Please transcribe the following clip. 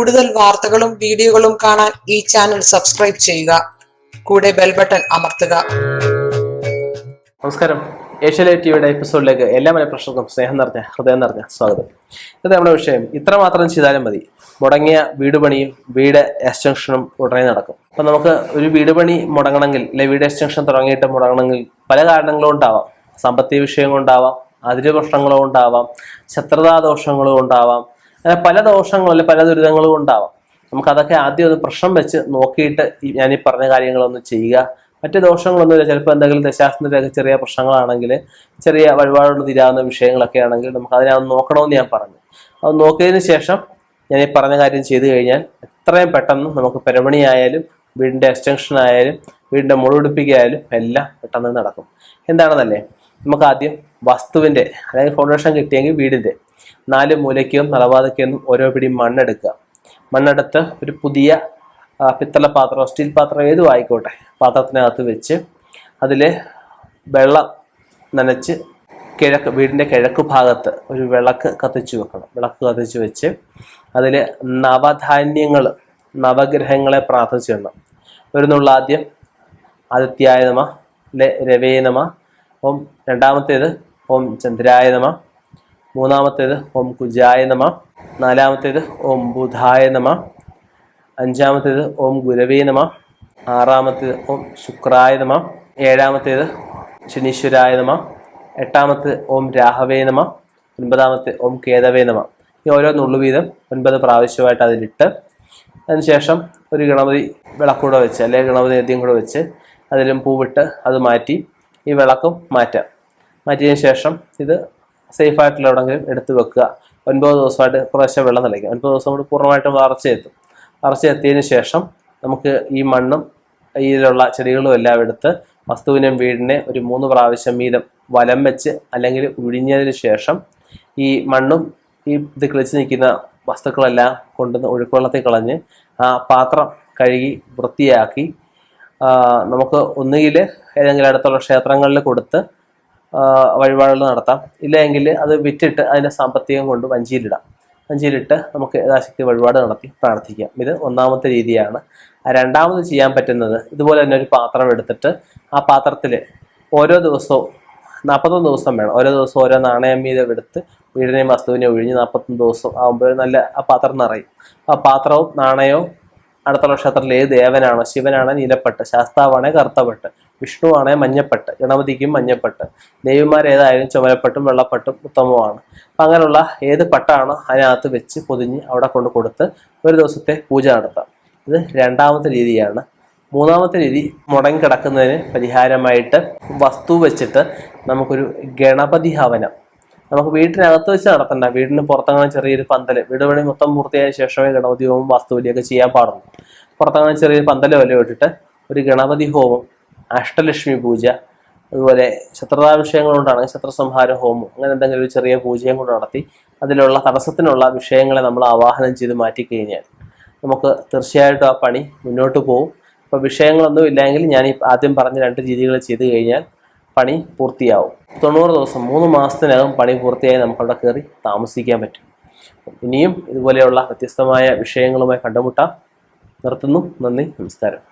കൂടുതൽ വാർത്തകളും വീഡിയോകളും കാണാൻ ഈ ചാനൽ സബ്സ്ക്രൈബ് ചെയ്യുക. കൂടെ ബെൽ ബട്ടൺ അമർത്തുക. നമസ്കാരം. ഏഷ്യാനെറ്റ് ടിവിയുടെ എപ്പിസോഡിലേക്ക് എല്ലാ പ്രേക്ഷകർക്കും ഹൃദയം നിറഞ്ഞ സ്വാഗതം. ഇത് നമ്മുടെ വിഷയം ഇത്രമാത്രം ചെയ്താലും മതി. മുടങ്ങിയ വീട് പണിയും വീട് എക്സ്റ്റൻഷനും ഉടനെ നടക്കും. അപ്പൊ നമുക്ക് ഒരു വീട് പണി മുടങ്ങണമെങ്കിൽ, അല്ലെ വീട് എക്സ്റ്റൻഷൻ തുടങ്ങിയിട്ട് മുടങ്ങണമെങ്കിൽ പല കാരണങ്ങളും ഉണ്ടാവാം. സാമ്പത്തിക വിഷയം കൊണ്ടാവാം, അതിര് പ്രശ്നങ്ങളും ഉണ്ടാവാം, ശത്രുതാ ദോഷങ്ങളും ഉണ്ടാവാം, അങ്ങനെ പല ദോഷങ്ങളും അല്ലെ പല ദുരിതങ്ങളും ഉണ്ടാവാം. നമുക്കതൊക്കെ ആദ്യം ഒന്ന് പ്രശ്നം വെച്ച് നോക്കിയിട്ട് ഞാൻ ഈ പറഞ്ഞ കാര്യങ്ങളൊന്ന് ചെയ്യുക. മറ്റ് ദോഷങ്ങളൊന്നുമില്ല. ചിലപ്പോൾ എന്തെങ്കിലും ദശാസ്ത്രത്തിലൊക്കെ ചെറിയ പ്രശ്നങ്ങളാണെങ്കിൽ, ചെറിയ വഴിപാടുകൊണ്ട് തീരാവുന്ന വിഷയങ്ങളൊക്കെ ആണെങ്കിൽ നമുക്ക് അതിനെ ഒന്ന് നോക്കണമെന്ന് ഞാൻ പറഞ്ഞു. അത് നോക്കിയതിന് ശേഷം ഞാൻ ഈ പറഞ്ഞ കാര്യം ചെയ്തു കഴിഞ്ഞാൽ എത്രയും പെട്ടെന്ന് നമുക്ക് പെരമണിയായാലും വീടിൻ്റെ എക്സ്റ്റൻഷൻ ആയാലും വീടിൻ്റെ മുഴുവെടുപ്പിക്കായാലും എല്ലാം പെട്ടെന്ന് നടക്കും. എന്താണെന്നല്ലേ, നമുക്ക് ആദ്യം വസ്തുവിൻ്റെ, അതായത് ഫൗണ്ടേഷൻ കിട്ടിയെങ്കിൽ വീടിൻ്റെ 4 മൂലയ്ക്കും നടവാതയ്ക്കും ഓരോ പിടി മണ്ണെടുക്കുക. മണ്ണെടുത്ത് ഒരു പുതിയ പിത്തള പാത്രം, സ്റ്റീൽ പാത്രം ഏതും ആയിക്കോട്ടെ, പാത്രത്തിനകത്ത് വെച്ച് അതിൽ വെള്ളം നനച്ച് വീടിൻ്റെ കിഴക്ക് ഭാഗത്ത് ഒരു വിളക്ക് കത്തിച്ചു വെക്കണം. വിളക്ക് കത്തിച്ച് വെച്ച് അതിൽ നവധാന്യങ്ങൾ, നവഗ്രഹങ്ങളെ പ്രാർത്ഥിച്ചിടണം. ഒരു നുള്ള ആദ്യം ആദിത്യായ നമ, അല്ലെ രവേ നമ, ഓം. രണ്ടാമത്തേത് ഓം ചന്ദ്രായ നമ, മൂന്നാമത്തേത് ഓം കുജായ നമ, നാലാമത്തേത് ഓം ബുധായ നമ, അഞ്ചാമത്തേത് ഓം ഗുരവേ നമ, ആറാമത്തേത് ഓം ശുക്രായ നമ, ഏഴാമത്തേത് ശനീശ്വരായ നമ, എട്ടാമത്തേത് ഓം രാഹവേ നമ, 9ാമത്തെ ഓം കേതവേ നമ. ഈ ഓരോ നുള്ളു വീതം 9 പ്രാവശ്യമായിട്ട് അതിലിട്ട് അതിനുശേഷം ഒരു ഗണപതി വിളക്കൂടെ വെച്ച്, അല്ലെങ്കിൽ ഗണപതി നദ്യം കൂടെ വെച്ച് അതിലും പൂവിട്ട് അത് മാറ്റി ഈ വിളക്കും മാറ്റാം. മാറ്റിയതിന് ശേഷം ഇത് സേഫായിട്ടുള്ള എവിടെയെങ്കിലും എടുത്ത് വെക്കുക. 9 ദിവസമായിട്ട് കുറേശ്ശെ വെള്ളം നിലയ്ക്കും. 9 ദിവസം കൊണ്ട് പൂർണ്ണമായിട്ടും വളർച്ചയെത്തും. വളർച്ചയെത്തിയതിന് ശേഷം നമുക്ക് ഈ മണ്ണും ഇതിലുള്ള ചെടികളും എല്ലാം എടുത്ത് വസ്തുവിനും വീടിനെ ഒരു 3 പ്രാവശ്യം വീതം വലം വെച്ച് അല്ലെങ്കിൽ ഉഴിഞ്ഞതിന് ശേഷം ഈ മണ്ണും ഈ ഇത് കിളിച്ച് നിൽക്കുന്ന വസ്തുക്കളെല്ലാം കൊണ്ടുവന്ന് ഒഴുക്കുവെള്ളത്തിൽ കളഞ്ഞ് ആ പാത്രം കഴുകി വൃത്തിയാക്കി നമുക്ക് ഒന്നുകിൽ ഏതെങ്കിലും അടുത്തുള്ള ക്ഷേത്രങ്ങളിൽ കൊടുത്ത് വഴിപാടുകൾ നടത്താം. ഇല്ലെങ്കിൽ അത് വിറ്റിട്ട് അതിൻ്റെ സാമ്പത്തികം കൊണ്ട് വഞ്ചിയിലിടാം. വഞ്ചിയിലിട്ട് നമുക്ക് യഥാശക്തി വഴിപാട് നടത്തി പ്രാർത്ഥിക്കാം. ഇത് 1ാമത്തെ രീതിയാണ്. രണ്ടാമത് ചെയ്യാൻ പറ്റുന്നത്, ഇതുപോലെ തന്നെ ഒരു പാത്രം എടുത്തിട്ട് ആ പാത്രത്തിൽ ഓരോ ദിവസവും 41 ദിവസം വേണം. ഓരോ ദിവസവും ഓരോ നാണയം വീതം എടുത്ത് വീടിനെയും വസ്തുവിനെയും ഒഴിഞ്ഞ് 41 ദിവസം ആകുമ്പോൾ നല്ല ആ പാത്രം നിറയും. ആ പാത്രവും നാണയവും അടുത്തുള്ള ക്ഷേത്രത്തിൽ ഏത് ദേവനാണോ, ശിവനാണ് നീലപ്പട്ട്, ശാസ്താവാണെ കറുത്തപ്പട്ട്, വിഷ്ണു ആണെ മഞ്ഞപ്പട്ട്, ഗണപതിക്കും മഞ്ഞപ്പട്ട്, ദേവിമാരേതായാലും ചുമലപ്പട്ടും വെള്ളപ്പട്ടും ഉത്തമമാണ്. അപ്പം അങ്ങനെയുള്ള ഏത് പട്ടാണോ അതിനകത്ത് വെച്ച് പൊതിഞ്ഞ് അവിടെ കൊണ്ട് കൊടുത്ത് ഒരു ദിവസത്തെ പൂജ നടത്താം. ഇത് 2ാമത്തെ രീതിയാണ്. 3ാമത്തെ രീതി, മുടങ്ങി കിടക്കുന്നതിന് പരിഹാരമായിട്ട് വസ്തു വെച്ചിട്ട് നമുക്കൊരു ഗണപതി ഹവനം നമുക്ക് വീട്ടിനകത്ത് വെച്ച് നടത്തണ്ട. വീടിന് പുറത്തങ്ങനെ ചെറിയൊരു പന്തല്, വീട് പണി മൊത്തം പൂർത്തിയായ ശേഷമേ ഗണപതി ഹോമം വാസ്തുവിലിയൊക്കെ ചെയ്യാൻ പാടുള്ളൂ. പുറത്തങ്ങനെ ചെറിയൊരു പന്തല് വല്ല ഇട്ടിട്ട് ഒരു ഗണപതി ഹോമം, അഷ്ടലക്ഷ്മി പൂജ, അതുപോലെ ശത്രുതാ വിഷയങ്ങളുണ്ടാണെങ്കിൽ ശത്രുസംഹാര ഹോമം, അങ്ങനെ എന്തെങ്കിലും ഒരു ചെറിയ പൂജയും കൂടെ നടത്തി അതിലുള്ള തടസ്സത്തിനുള്ള വിഷയങ്ങളെ നമ്മൾ ആവാഹനം ചെയ്ത് മാറ്റിക്കഴിഞ്ഞാൽ നമുക്ക് തീർച്ചയായിട്ടും ആ പണി മുന്നോട്ട് പോകും. അപ്പോൾ വിഷയങ്ങളൊന്നും ഇല്ലെങ്കിൽ ഞാൻ ഈ ആദ്യം പറഞ്ഞ 2 രീതികൾ ചെയ്ത് കഴിഞ്ഞാൽ പണി പൂർത്തിയാവും. 90 ദിവസം, 3 മാസത്തിനകം പണി പൂർത്തിയായി നമുക്കവിടെ കയറി താമസിക്കാൻ പറ്റും. ഇനിയും ഇതുപോലെയുള്ള വ്യത്യസ്തമായ വിഷയങ്ങളുമായി കണ്ടുമുട്ടാം. നിർത്തുന്നു. നന്ദി, നമസ്കാരം.